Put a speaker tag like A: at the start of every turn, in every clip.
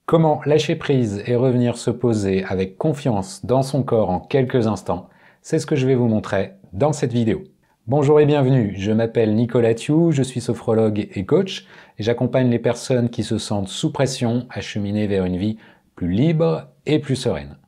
A: Comment lâcher prise et revenir se poser avec confiance dans son corps en quelques instants, c'est ce que je vais vous montrer dans cette vidéo. Bonjour et bienvenue, je m'appelle Nicolas Thiou, je suis sophrologue et coach et j'accompagne les personnes qui se sentent sous pression à cheminer vers une vie plus libre et plus sereine.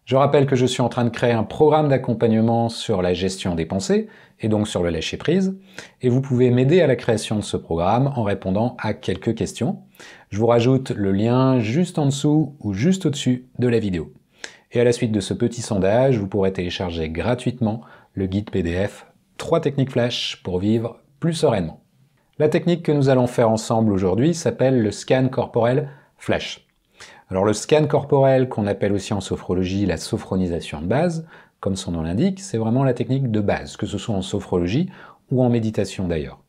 A: Je rappelle que je suis en train de créer un programme d'accompagnement sur la gestion des pensées et donc sur le lâcher prise et vous pouvez m'aider à la création de ce programme en répondant à quelques questions. Je vous rajoute le lien juste en dessous ou juste au-dessus de la vidéo. Et à la suite de ce petit sondage, vous pourrez télécharger gratuitement le guide PDF 3 techniques flash pour vivre plus sereinement. La technique que nous allons faire ensemble aujourd'hui s'appelle le scan corporel flash. Alors le scan corporel, qu'on appelle aussi en sophrologie la sophronisation de base, comme son nom l'indique, c'est vraiment la technique de base, que ce soit en sophrologie ou en méditation d'ailleurs.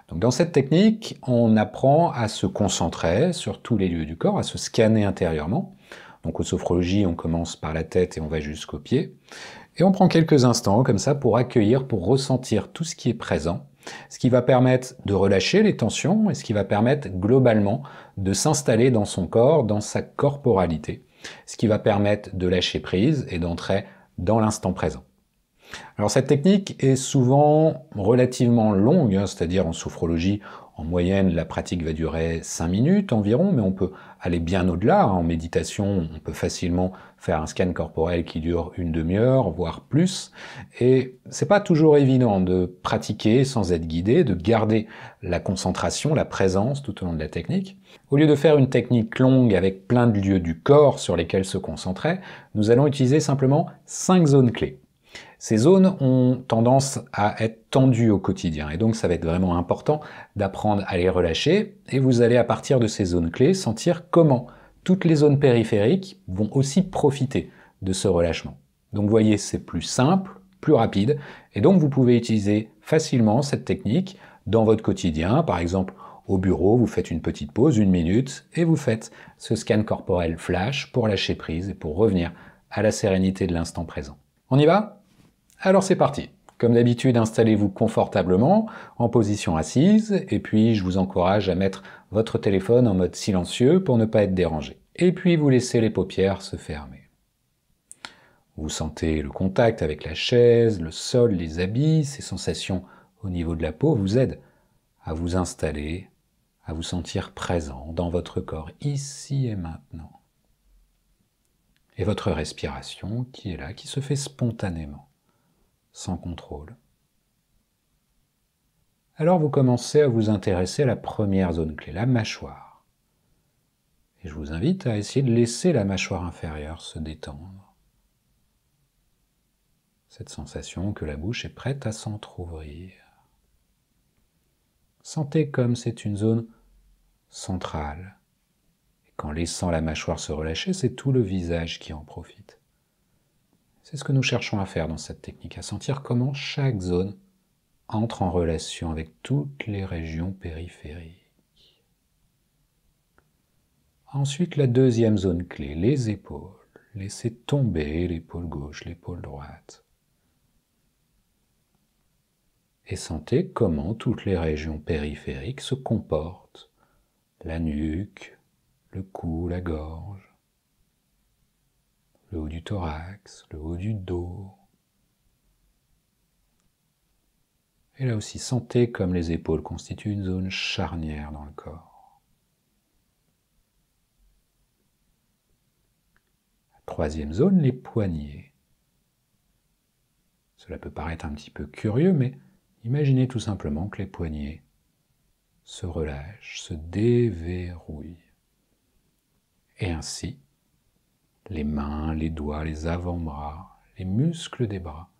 A: Donc dans cette technique, on apprend à se concentrer sur tous les lieux du corps, à se scanner intérieurement. Donc en sophrologie, on commence par la tête et on va jusqu'aux pieds. Et on prend quelques instants comme ça pour accueillir, pour ressentir tout ce qui est présent, ce qui va permettre de relâcher les tensions et ce qui va permettre globalement de s'installer dans son corps, dans sa corporalité, ce qui va permettre de lâcher prise et d'entrer dans l'instant présent. Alors cette technique est souvent relativement longue, c'est-à-dire en sophrologie, en moyenne, la pratique va durer 5 minutes environ, mais on peut aller bien au-delà. En méditation, on peut facilement faire un scan corporel qui dure une demi-heure, voire plus. Et c'est pas toujours évident de pratiquer sans être guidé, de garder la concentration, la présence tout au long de la technique. Au lieu de faire une technique longue avec plein de lieux du corps sur lesquels se concentrer, nous allons utiliser simplement 5 zones clés. Ces zones ont tendance à être tendues au quotidien et donc ça va être vraiment important d'apprendre à les relâcher et vous allez à partir de ces zones clés sentir comment toutes les zones périphériques vont aussi profiter de ce relâchement. Donc vous voyez, c'est plus simple, plus rapide et donc vous pouvez utiliser facilement cette technique dans votre quotidien. Par exemple, au bureau, vous faites une petite pause, 1 minute et vous faites ce scan corporel flash pour lâcher prise et pour revenir à la sérénité de l'instant présent. On y va ? Alors c'est parti. Comme d'habitude, installez-vous confortablement, en position assise, et puis je vous encourage à mettre votre téléphone en mode silencieux pour ne pas être dérangé. Et puis vous laissez les paupières se fermer. Vous sentez le contact avec la chaise, le sol, les habits, ces sensations au niveau de la peau vous aident à vous installer, à vous sentir présent dans votre corps, ici et maintenant. Et votre respiration qui est là, qui se fait spontanément, sans contrôle. Alors vous commencez à vous intéresser à la première zone clé, la mâchoire. Et je vous invite à essayer de laisser la mâchoire inférieure se détendre. Cette sensation que la bouche est prête à s'entrouvrir. Sentez comme c'est une zone centrale. Et qu'en laissant la mâchoire se relâcher, c'est tout le visage qui en profite. C'est ce que nous cherchons à faire dans cette technique, à sentir comment chaque zone entre en relation avec toutes les régions périphériques. Ensuite, la deuxième zone clé, les épaules. Laissez tomber l'épaule gauche, l'épaule droite. Et sentez comment toutes les régions périphériques se comportent. La nuque, le cou, la gorge, le haut du thorax, le haut du dos. Et là aussi, sentez comme les épaules constituent une zone charnière dans le corps. La troisième zone, les poignets. Cela peut paraître un petit peu curieux, mais imaginez tout simplement que les poignets se relâchent, se déverrouillent. Et ainsi, les mains, les doigts, les avant-bras, les muscles des bras.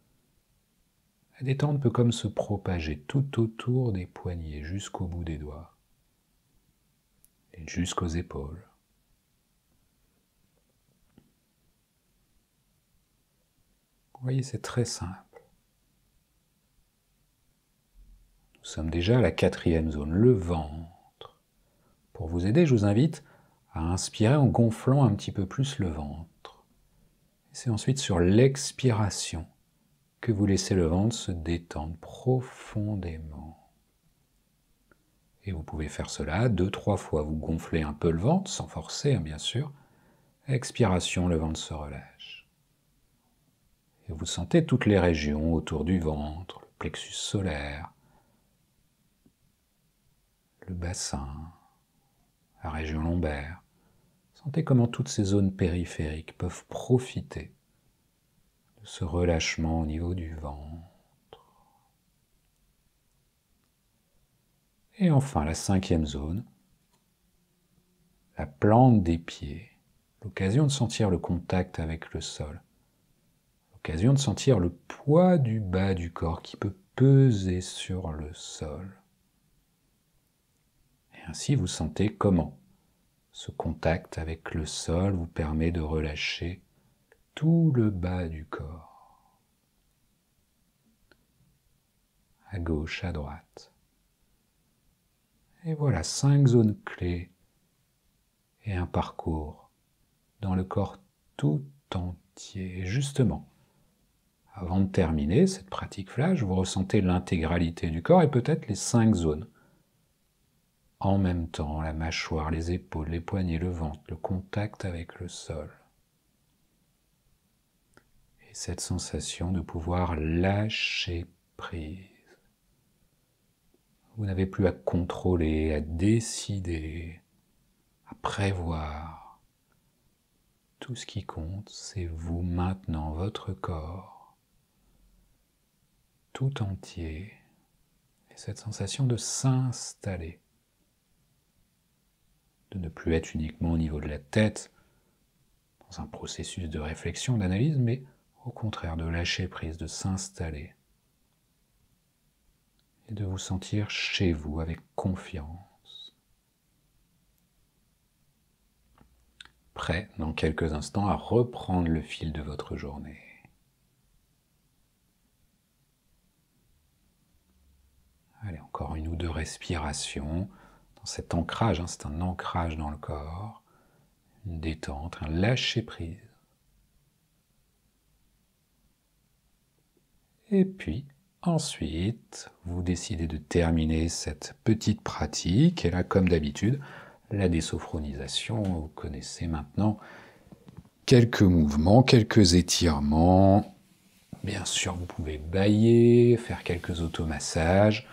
A: La détente peut comme se propager tout autour des poignets, jusqu'au bout des doigts, et jusqu'aux épaules. Vous voyez, c'est très simple. Nous sommes déjà à la quatrième zone, le ventre. Pour vous aider, je vous invite à inspirer en gonflant un petit peu plus le ventre. Et c'est ensuite sur l'expiration que vous laissez le ventre se détendre profondément. Et vous pouvez faire cela 2-3 fois. Vous gonflez un peu le ventre, sans forcer, hein, bien sûr. Expiration, le ventre se relâche. Et vous sentez toutes les régions autour du ventre, le plexus solaire, le bassin, la région lombaire. Sentez comment toutes ces zones périphériques peuvent profiter de ce relâchement au niveau du ventre. Et enfin, la 5e zone, la plante des pieds. L'occasion de sentir le contact avec le sol. L'occasion de sentir le poids du bas du corps qui peut peser sur le sol. Et ainsi, vous sentez comment ce contact avec le sol vous permet de relâcher tout le bas du corps. À gauche, à droite. Et voilà, 5 zones clés et un parcours dans le corps tout entier. Et justement, avant de terminer cette pratique flash, vous ressentez l'intégralité du corps et peut-être les 5 zones. En même temps, la mâchoire, les épaules, les poignets, le ventre, le contact avec le sol. Et cette sensation de pouvoir lâcher prise. Vous n'avez plus à contrôler, à décider, à prévoir. Tout ce qui compte, c'est vous maintenant, votre corps, tout entier. Et cette sensation de s'installer, de ne plus être uniquement au niveau de la tête, dans un processus de réflexion, d'analyse, mais au contraire de lâcher prise, de s'installer. Et de vous sentir chez vous avec confiance. Prêt, dans quelques instants, à reprendre le fil de votre journée. Allez, encore 1 ou 2 respirations dans cet ancrage, hein, c'est un ancrage dans le corps, une détente, un lâcher prise. Et puis, ensuite, vous décidez de terminer cette petite pratique. Et là, comme d'habitude, la désophronisation, vous connaissez maintenant quelques mouvements, quelques étirements. Bien sûr, vous pouvez bâiller, faire quelques automassages.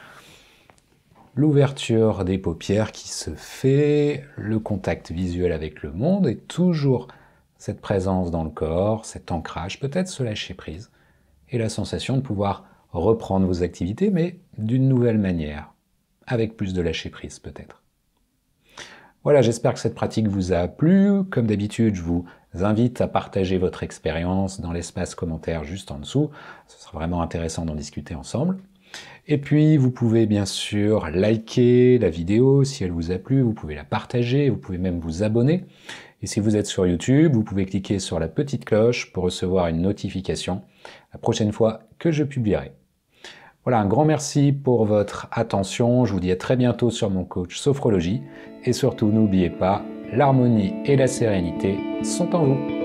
A: L'ouverture des paupières qui se fait, le contact visuel avec le monde et toujours cette présence dans le corps, cet ancrage, peut-être se lâcher prise et la sensation de pouvoir reprendre vos activités, mais d'une nouvelle manière, avec plus de lâcher prise peut-être. Voilà, j'espère que cette pratique vous a plu. Comme d'habitude, je vous invite à partager votre expérience dans l'espace commentaire juste en dessous. Ce sera vraiment intéressant d'en discuter ensemble. Et puis, vous pouvez bien sûr liker la vidéo si elle vous a plu, vous pouvez la partager, vous pouvez même vous abonner. Et si vous êtes sur YouTube, vous pouvez cliquer sur la petite cloche pour recevoir une notification la prochaine fois que je publierai. Voilà, un grand merci pour votre attention. Je vous dis à très bientôt sur mon coach Sophrologie. Et surtout, n'oubliez pas, l'harmonie et la sérénité sont en vous.